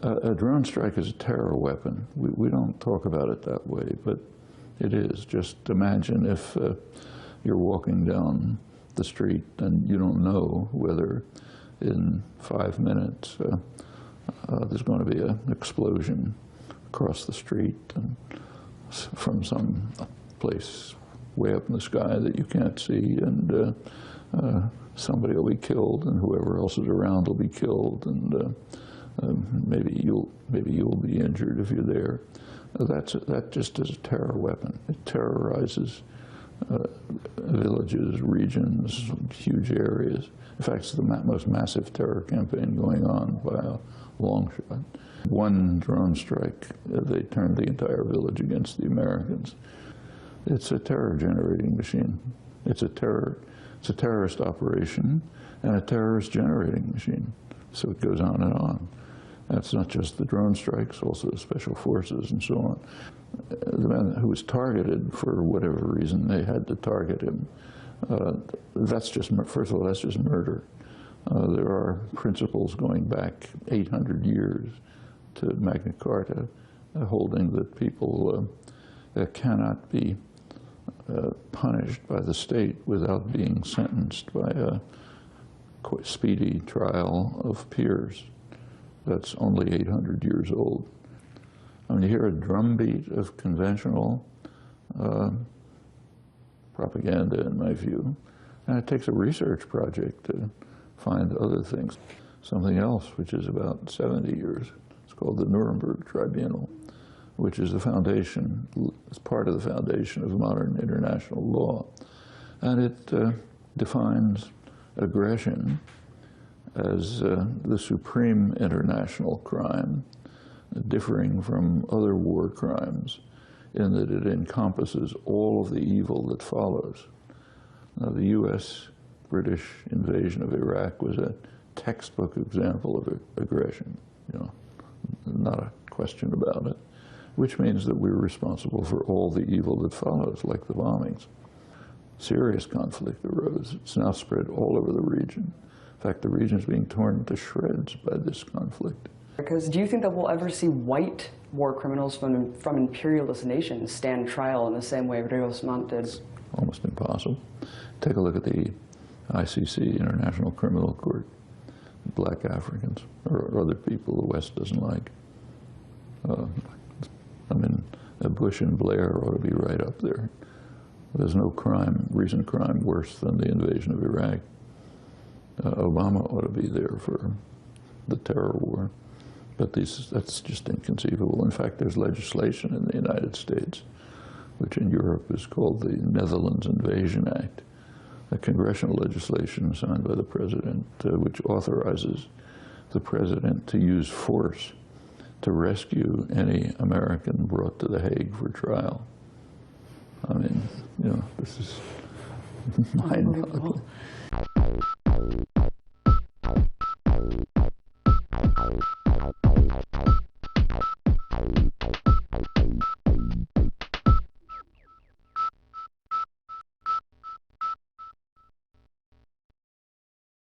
A drone strike is a terror weapon. We don't talk about it that way, but it is. Just imagine if you're walking down the street and you don't know whether in 5 minutes there's going to be an explosion across the street and from some place way up in the sky that you can't see, and somebody will be killed, and whoever else is around will be killed, and maybe you'll be injured if you're there. That just is a terror weapon. It terrorizes villages, regions, huge areas. In fact, it's the most massive terror campaign going on by a long shot. One drone strike, they turned the entire village against the Americans. It's a terror-generating machine. It's a terrorist operation and a terrorist-generating machine. So it goes on and on. That's not just the drone strikes, also the special forces and so on. The man who was targeted, for whatever reason they had to target him, that's just, first of all, that's just murder. There are principles going back 800 years to Magna Carta holding that people cannot be punished by the state without being sentenced by a speedy trial of peers. That's only 800 years old. I mean, you hear a drumbeat of conventional propaganda, in my view, and it takes a research project to find other things. Something else, which is about 70 years, it's called the Nuremberg Tribunal, which is the foundation, it's part of the foundation of modern international law. And it defines aggression as the supreme international crime, differing from other war crimes in that it encompasses all of the evil that follows. Now, the US-British invasion of Iraq was a textbook example of aggression, you know, not a question about it, which means that we're responsible for all the evil that follows, like the bombings. Serious conflict arose. It's now spread all over the region. In fact, the region is being torn to shreds by this conflict. Because do you think that we'll ever see white war criminals from imperialist nations stand trial in the same way Reusmann did? It's almost impossible. Take a look at the ICC, International Criminal Court. Black Africans or other people the West doesn't like. I mean, Bush and Blair ought to be right up there. There's no crime, recent crime, worse than the invasion of Iraq. Obama ought to be there for the terror war. But that's just inconceivable. In fact, there's legislation in the United States, which in Europe is called the Netherlands Invasion Act, a congressional legislation signed by the president, which authorizes the president to use force to rescue any American brought to The Hague for trial. I mean, you know, this is mind-boggling.